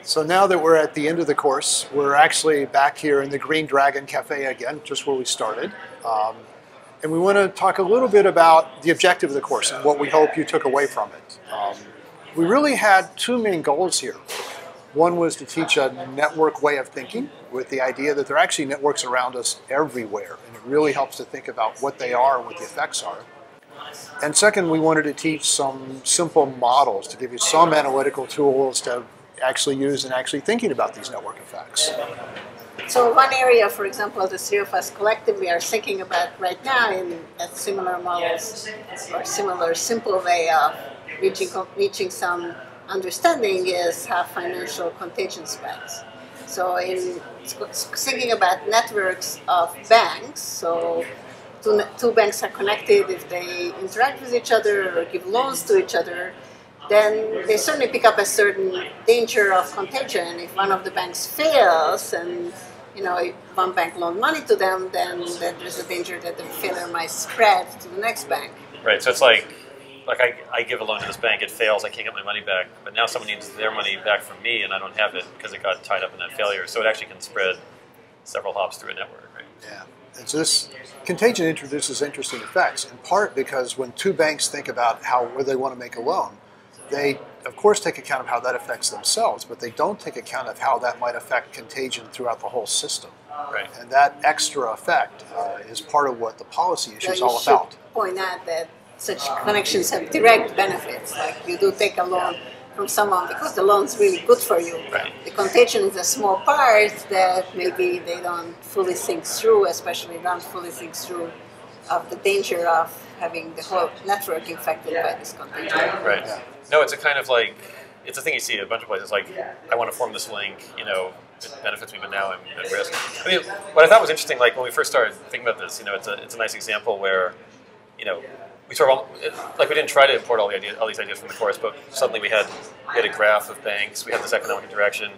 So now that we're at the end of the course, we're actually back here in the Green Dragon Cafe again, just where we started. And we want to talk a little bit about the objective of the course and what we hope you took away from it. We really had two main goals here. One was to teach a network way of thinking with the idea that there are actually networks around us everywhere, and it really helps to think about what they are and what the effects are. And second, we wanted to teach some simple models to give you some analytical tools to actually use in actually thinking about these network effects. So one area, for example, the three of us collectively are thinking about right now in similar models or similar simple way of reaching some understanding is how financial contagion spreads. So in thinking about networks of banks, so two banks are connected if they interact with each other or give loans to each other, then they certainly pick up a certain danger of contagion. If one of the banks fails and if one bank loaned money to them, then there's a danger that the failure might spread to the next bank. Right, so it's like I give a loan to this bank, it fails, I can't get my money back, but now someone needs their money back from me and I don't have it because it got tied up in that failure. So it actually can spread several hops through a network, right? Yeah, and so this contagion introduces interesting effects, in part because when two banks think about where they want to make a loan, they, of course, take account of how that affects themselves, but they don't take account of how that might affect contagion throughout the whole system. Right. And that extra effect is part of what the policy issue is all about. You should point out that such connections have direct benefits. Like you do take a loan from someone because the loan's really good for you. Right. The contagion is a small part that maybe they don't fully think through, especially don't fully think through of the danger of having the whole network infected by this contagion. Right. Yeah. No, it's a kind of like, it's a thing you see at a bunch of places, like, I want to form this link, it benefits me, but now I'm at risk. I mean, what I thought was interesting, like when we first started thinking about this, it's a nice example where, we sort of, we didn't try to import all these ideas from the course, but suddenly we had a graph of banks, we had this economic interaction,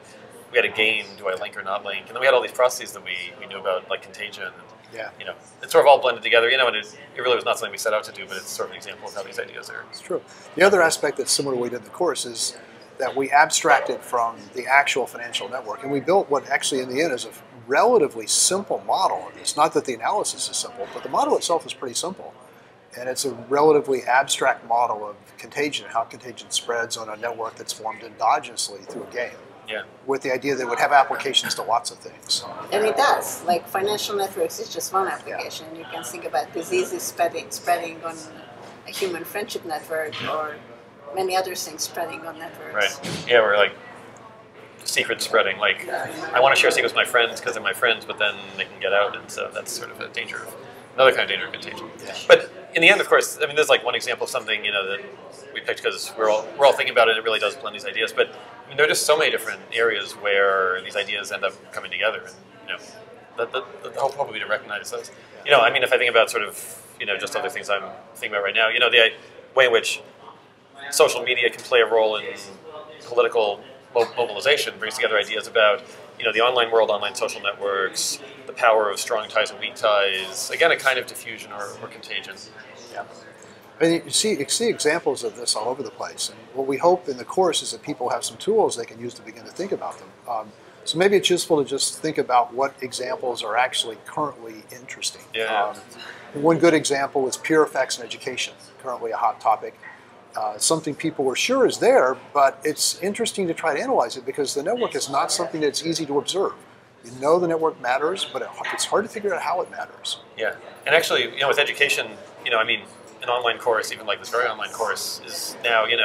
we had a game, do I link or not link, and then we had all these processes that we knew about, like contagion, and, yeah. It's sort of all blended together, and it really was not something we set out to do, but it's sort of an example of how these ideas are. It's true. The other aspect that's similar to what we did in the course is that we abstracted from the actual financial network, and we built what actually in the end is a relatively simple model. It's not that the analysis is simple, but the model itself is pretty simple. And it's a relatively abstract model of contagion and how contagion spreads on a network that's formed endogenously through a game. Yeah. With the idea that it would have applications to lots of things. And it does. Like financial networks is just one application. Yeah. You can think about diseases spreading on a human friendship network or many other things spreading on networks. Right. Yeah, we're like secret spreading. Like I want to share secrets with my friends because they're my friends, but then they can get out, and so that's sort of a danger of another kind of danger of contagion. Yeah. But in the end, of course, I mean, there's like one example of something that we picked because we're all thinking about it. It really does blend these ideas, but I mean, there are just so many different areas where these ideas end up coming together, and the hope would be to recognize those. I mean, if I think about sort of just other things I'm thinking about right now, the way in which social media can play a role in political mobilization brings together ideas about the online world, online social networks, the power of strong ties and weak ties. Again, a kind of diffusion or contagion. Yeah. And you see examples of this all over the place. And what we hope in the course is that people have some tools they can use to begin to think about them. So maybe it's useful to just think about what examples are actually currently interesting. Yeah. One good example is peer effects in education, currently a hot topic. Something people were sure is there, but it's interesting to try to analyze it because the network is not something that's easy to observe. You know the network matters, but it's hard to figure out how it matters. Yeah, and actually, with education, I mean, an online course, even like this very online course, is now, you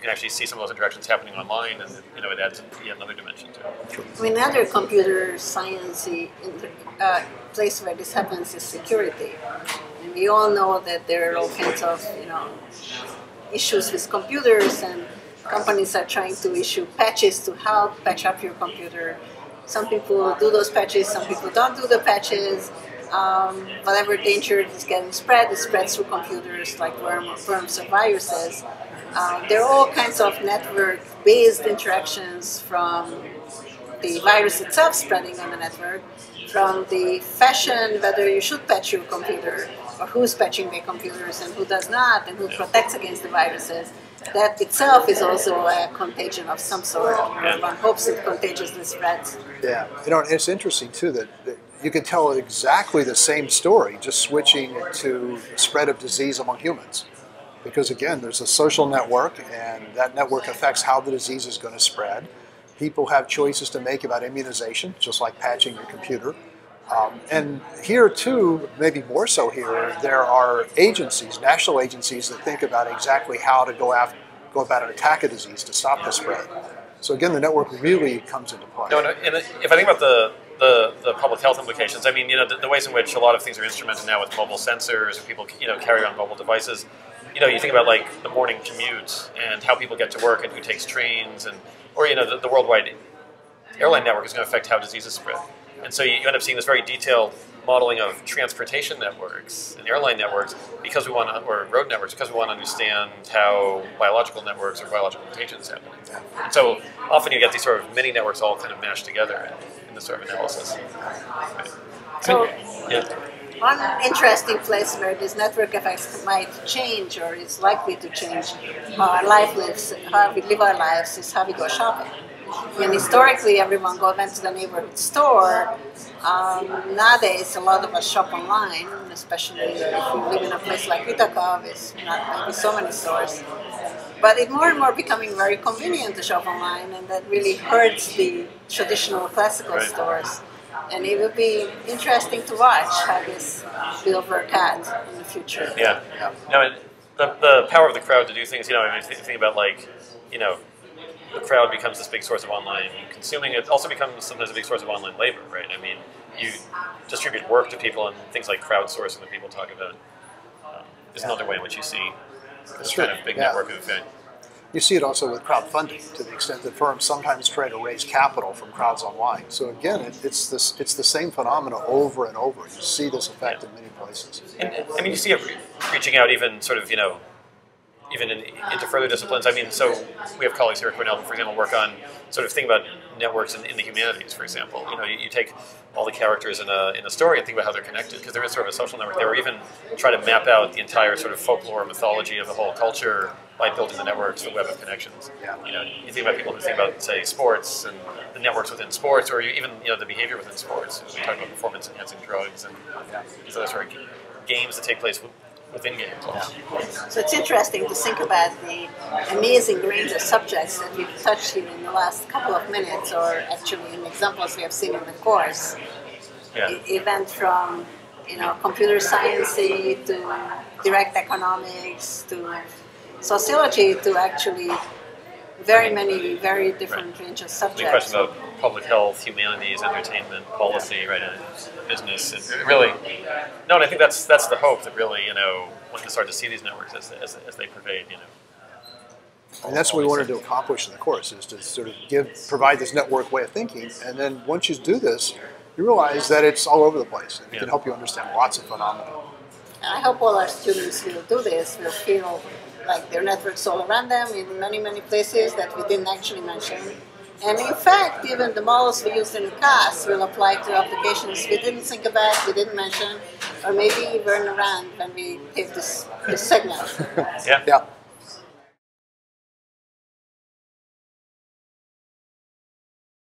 can actually see some of those interactions happening online, and it adds yet another dimension to it. I mean, another computer science place where this happens is security. And we all know that there are all kinds of, issues with computers, and companies are trying to issue patches to help patch up your computer. Some people do those patches, some people don't do the patches. Whatever danger is getting spread, it spreads through computers like worms or viruses. There are all kinds of network-based interactions from the virus itself spreading on the network, from the fashion whether you should patch your computer, or who's patching their computers and who does not, and who protects against the viruses. that itself is also a contagion of some sort. One hopes it contagiously spreads. Yeah, it's interesting too that you can tell exactly the same story, just switching to the spread of disease among humans. Because again, there's a social network, and that network affects how the disease is going to spread. People have choices to make about immunization, just like patching your computer. And here too, maybe more so here, there are agencies, national agencies, that think about exactly how to go about and attack a disease to stop the spread. So again, the network really comes into play. No, and if I think about the public health implications, I mean, the ways in which a lot of things are instrumented now with mobile sensors, or people, carry on mobile devices. You think about like the morning commute and how people get to work and who takes trains, or the worldwide airline network is going to affect how diseases spread. And so you end up seeing this very detailed modeling of transportation networks and airline networks or road networks, because we want to understand how biological networks or biological mutations happen. And so often you get these sort of mini networks all kind of mashed together in this sort of analysis. Right. So, one interesting place where this network effects might change, or is likely to change how we live our lives, is how we go shopping. And historically, everyone went to the neighborhood store. Nowadays, a lot of us shop online, especially if you live in a place like Ithaca, with not maybe so many stores. But it's more and more becoming very convenient to shop online, and that really hurts the traditional classical stores. And it will be interesting to watch how this will work out in the future. Yeah. No, the power of the crowd to do things. Think about the crowd becomes this big source of online consuming. It also becomes sometimes a big source of online labor, right? I mean, you distribute work to people, and things like crowdsourcing that people talk about is another way in which you see this kind of big network of effect. You see it also with crowdfunding, to the extent that firms sometimes try to raise capital from crowds online. So again, it's the same phenomena over and over. You see this effect in many places. And I mean, you see it reaching out even sort of, even into further disciplines. I mean, so we have colleagues here at Cornell who, for example, work on sort of thinking about networks in the humanities, for example. You take all the characters in a story and think about how they're connected, because there is sort of a social network there, or even try to map out the entire sort of folklore, mythology of the whole culture by building the networks, the web of connections. You think about people who think about, say, sports and the networks within sports, or even the behavior within sports. We talk about performance-enhancing drugs and these other sort of games that take place within games. So it's interesting to think about the amazing range of subjects that we've touched here in the last couple of minutes, or actually in examples we have seen in the course. It went from computer science to direct economics to sociology to actually very different range of subjects. The question about public health, humanities, entertainment, policy, right, and business. It really, and I think that's the hope, that really, when we start to see these networks as they pervade, And that's what we wanted to accomplish in the course, is to sort of provide this network way of thinking. And then once you do this, you realize that it's all over the place. And it can help you understand lots of phenomena. And I hope all our students will do this, will feel like their networks all around them in many places that we didn't actually mention. And in fact, even the models we used in the class will apply to applications we didn't think about, we didn't mention, or maybe weren't around when we did this segment. Yeah.